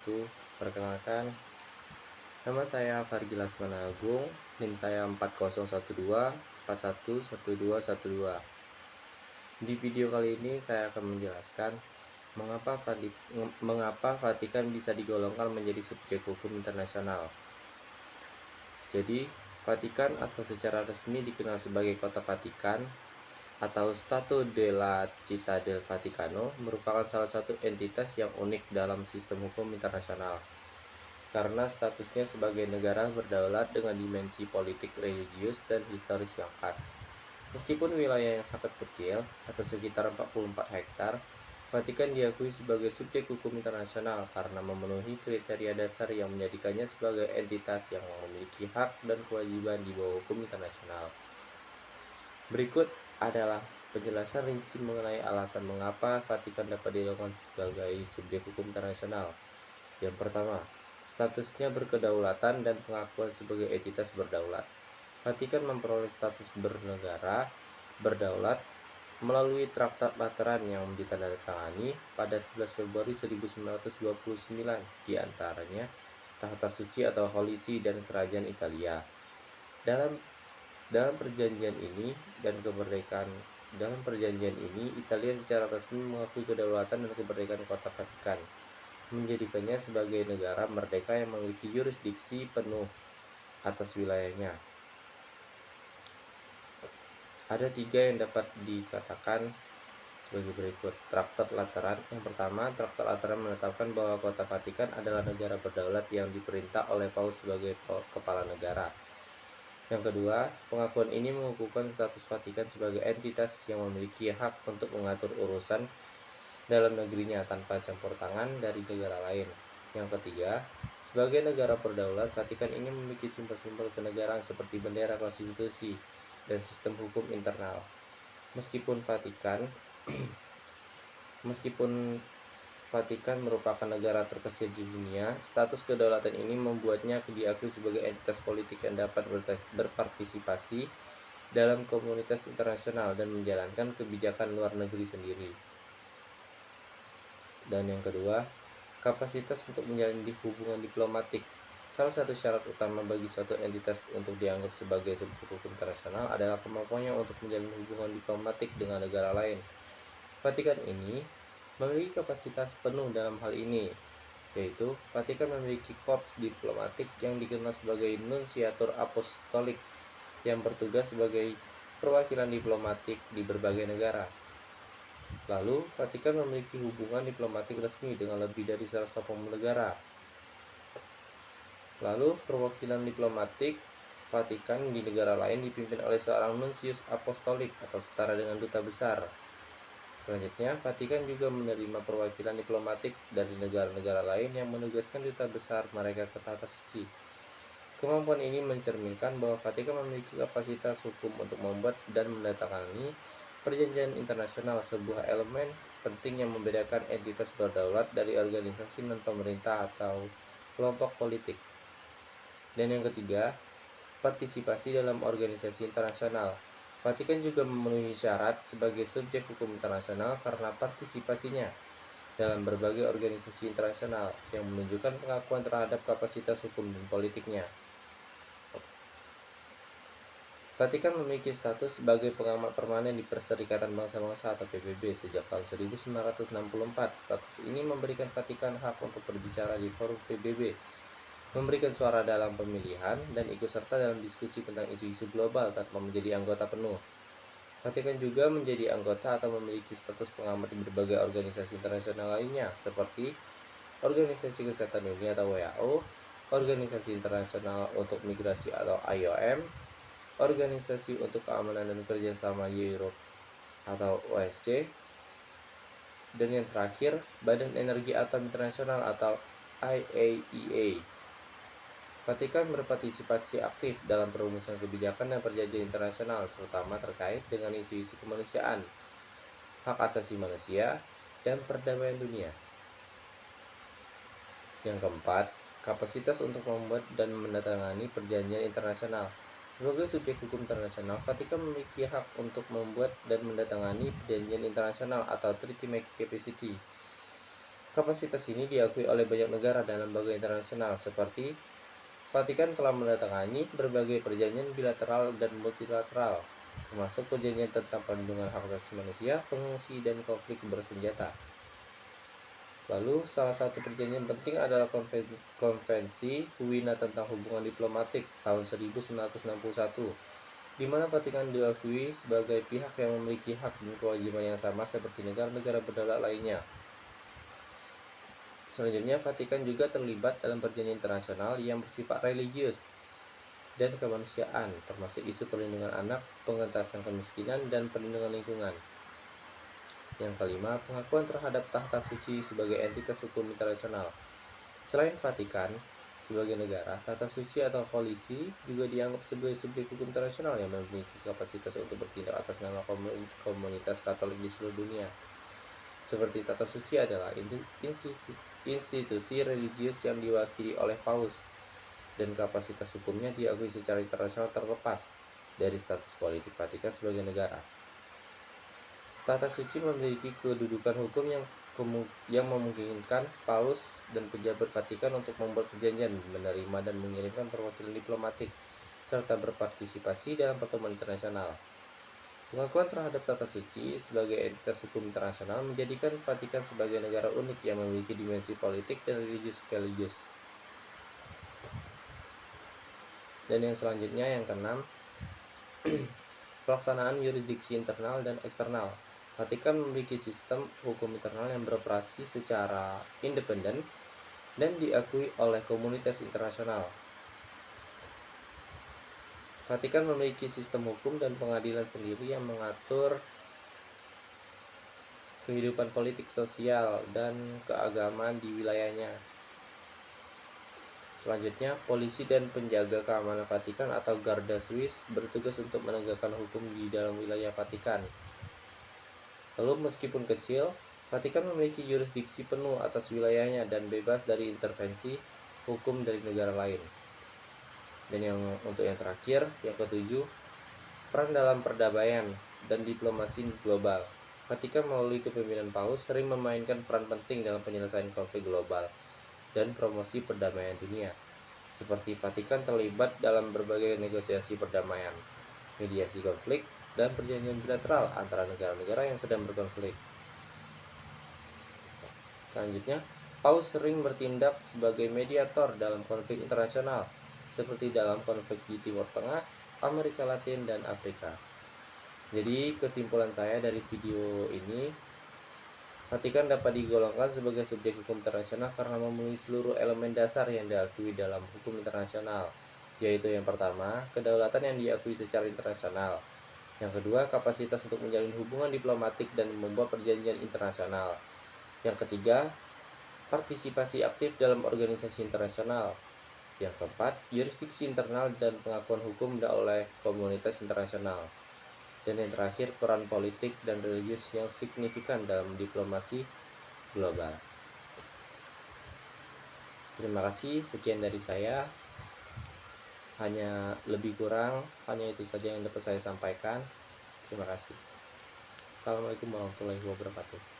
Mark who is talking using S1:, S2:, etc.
S1: Perkenalkan, nama saya Fargi Lasmana Agung, NIM saya 4012411212. Di video kali ini saya akan menjelaskan mengapa Vatikan bisa digolongkan menjadi subjek hukum internasional. Jadi, Vatikan atau secara resmi dikenal sebagai Kota Vatikan atau Stato della Città del Vaticano merupakan salah satu entitas yang unik dalam sistem hukum internasional karena statusnya sebagai negara berdaulat dengan dimensi politik, religius, dan historis yang khas. Meskipun wilayah yang sangat kecil atau sekitar 44 hektar, Vatikan diakui sebagai subjek hukum internasional karena memenuhi kriteria dasar yang menjadikannya sebagai entitas yang memiliki hak dan kewajiban di bawah hukum internasional. Berikut adalah penjelasan rinci mengenai alasan mengapa Vatikan dapat digolongkan sebagai subjek hukum internasional. Yang pertama, statusnya berkedaulatan dan pengakuan sebagai entitas berdaulat. Vatikan memperoleh status bernegara berdaulat melalui Traktat Lateran yang ditandatangani pada 11 Februari 1929, di antaranya Tahta Suci atau Holy See dan Kerajaan Italia. Dalam perjanjian ini, Italia secara resmi mengakui kedaulatan dan kemerdekaan Kota Vatikan, menjadikannya sebagai negara merdeka yang memiliki yurisdiksi penuh atas wilayahnya. Ada 3 yang dapat dikatakan sebagai berikut. Traktat Lateran. Yang pertama, Traktat Lateran menetapkan bahwa Kota Vatikan adalah negara berdaulat yang diperintah oleh Paus sebagai kepala negara. Yang kedua, pengakuan ini mengukuhkan status Vatikan sebagai entitas yang memiliki hak untuk mengatur urusan dalam negerinya tanpa campur tangan dari negara lain. Yang ketiga, sebagai negara berdaulat, Vatikan ini memiliki simbol-simbol kenegaraan seperti bendera, konstitusi, dan sistem hukum internal. Meskipun Vatikan merupakan negara terkecil di dunia, status kedaulatan ini membuatnya diakui sebagai entitas politik yang dapat berpartisipasi dalam komunitas internasional dan menjalankan kebijakan luar negeri sendiri. Dan yang kedua, kapasitas untuk menjalin hubungan diplomatik. Salah satu syarat utama bagi suatu entitas untuk dianggap sebagai subjek hukum internasional adalah kemampuannya untuk menjalin hubungan diplomatik dengan negara lain. Vatikan ini memiliki kapasitas penuh dalam hal ini, yaitu Vatikan memiliki korps diplomatik yang dikenal sebagai Nunciatur Apostolik yang bertugas sebagai perwakilan diplomatik di berbagai negara. Lalu, Vatikan memiliki hubungan diplomatik resmi dengan lebih dari 180 negara. Lalu, perwakilan diplomatik Vatikan di negara lain dipimpin oleh seorang Nuncius Apostolik atau setara dengan duta besar. Selanjutnya, Vatikan juga menerima perwakilan diplomatik dari negara-negara lain yang menugaskan duta besar mereka ke Tahta Suci. Kemampuan ini mencerminkan bahwa Vatikan memiliki kapasitas hukum untuk membuat dan menandatangani perjanjian internasional, sebuah elemen penting yang membedakan entitas berdaulat dari organisasi non-pemerintah atau kelompok politik. Dan yang ketiga, partisipasi dalam organisasi internasional. Vatikan juga memenuhi syarat sebagai subjek hukum internasional karena partisipasinya dalam berbagai organisasi internasional yang menunjukkan pengakuan terhadap kapasitas hukum dan politiknya. Vatikan memiliki status sebagai pengamat permanen di Perserikatan Bangsa-Bangsa atau PBB sejak tahun 1964. Status ini memberikan Vatikan hak untuk berbicara di forum PBB, memberikan suara dalam pemilihan, dan ikut serta dalam diskusi tentang isu-isu global tanpa menjadi anggota penuh. Vatikan juga menjadi anggota atau memiliki status pengamat di berbagai organisasi internasional lainnya, seperti Organisasi Kesehatan Dunia atau WHO, Organisasi Internasional untuk Migrasi atau IOM, Organisasi untuk Keamanan dan Kerjasama Europe atau OSCE, dan yang terakhir, Badan Energi Atom Internasional atau IAEA. Vatikan berpartisipasi aktif dalam perumusan kebijakan dan perjanjian internasional, terutama terkait dengan isu-isu kemanusiaan, hak asasi manusia, dan perdamaian dunia. Yang keempat, kapasitas untuk membuat dan menandatangani perjanjian internasional. Sebagai subjek hukum internasional, Vatikan memiliki hak untuk membuat dan menandatangani perjanjian internasional atau treaty making capacity. Kapasitas ini diakui oleh banyak negara dan lembaga internasional seperti Vatikan telah menandatangani berbagai perjanjian bilateral dan multilateral, termasuk perjanjian tentang perlindungan hak asasi manusia, pengungsi, dan konflik bersenjata. Lalu, salah satu perjanjian penting adalah Konvensi Wina tentang hubungan diplomatik tahun 1961, di mana Vatikan diakui sebagai pihak yang memiliki hak dan kewajiban yang sama seperti negara-negara berdaulat lainnya. Selanjutnya, Vatikan juga terlibat dalam perjanjian internasional yang bersifat religius dan kemanusiaan, termasuk isu perlindungan anak, pengentasan kemiskinan, dan perlindungan lingkungan. Yang kelima, pengakuan terhadap Tahta Suci sebagai entitas hukum internasional. Selain Vatikan sebagai negara, Tahta Suci atau koalisi juga dianggap sebagai subjek hukum internasional yang memiliki kapasitas untuk bertindak atas nama komunitas Katolik di seluruh dunia. Seperti Tahta Suci adalah institusi religius yang diwakili oleh Paus, dan kapasitas hukumnya diakui secara internasional terlepas dari status politik Vatikan sebagai negara. Tahta Suci memiliki kedudukan hukum yang memungkinkan Paus dan pejabat Vatikan untuk membuat perjanjian, menerima dan mengirimkan perwakilan diplomatik, serta berpartisipasi dalam pertemuan internasional. Pengakuan terhadap Tahta Suci sebagai entitas hukum internasional menjadikan Vatikan sebagai negara unik yang memiliki dimensi politik dan religius sekaligus. Dan yang selanjutnya, yang keenam, pelaksanaan yurisdiksi internal dan eksternal. Vatikan memiliki sistem hukum internal yang beroperasi secara independen dan diakui oleh komunitas internasional. Vatikan memiliki sistem hukum dan pengadilan sendiri yang mengatur kehidupan politik, sosial, dan keagamaan di wilayahnya. Selanjutnya, polisi dan penjaga keamanan Vatikan atau Garda Swiss bertugas untuk menegakkan hukum di dalam wilayah Vatikan. Lalu meskipun kecil, Vatikan memiliki yurisdiksi penuh atas wilayahnya dan bebas dari intervensi hukum dari negara lain. Dan untuk yang terakhir, yang ketujuh, peran dalam perdamaian dan diplomasi global. Vatikan melalui kepemimpinan Paus sering memainkan peran penting dalam penyelesaian konflik global dan promosi perdamaian dunia. Seperti Vatikan terlibat dalam berbagai negosiasi perdamaian, mediasi konflik, dan perjanjian bilateral antara negara-negara yang sedang berkonflik. Selanjutnya, Paus sering bertindak sebagai mediator dalam konflik internasional, seperti dalam konflik di Timur Tengah, Amerika Latin, dan Afrika. Jadi, kesimpulan saya dari video ini, Vatikan dapat digolongkan sebagai subjek hukum internasional karena memenuhi seluruh elemen dasar yang diakui dalam hukum internasional, yaitu yang pertama, kedaulatan yang diakui secara internasional. Yang kedua, kapasitas untuk menjalin hubungan diplomatik dan membuat perjanjian internasional. Yang ketiga, partisipasi aktif dalam organisasi internasional. Yang keempat, yurisdiksi internal dan pengakuan hukum oleh komunitas internasional. Dan yang terakhir, peran politik dan religius yang signifikan dalam diplomasi global. Terima kasih, sekian dari saya. Hanya lebih kurang, hanya itu saja yang dapat saya sampaikan. Terima kasih. Assalamualaikum warahmatullahi wabarakatuh.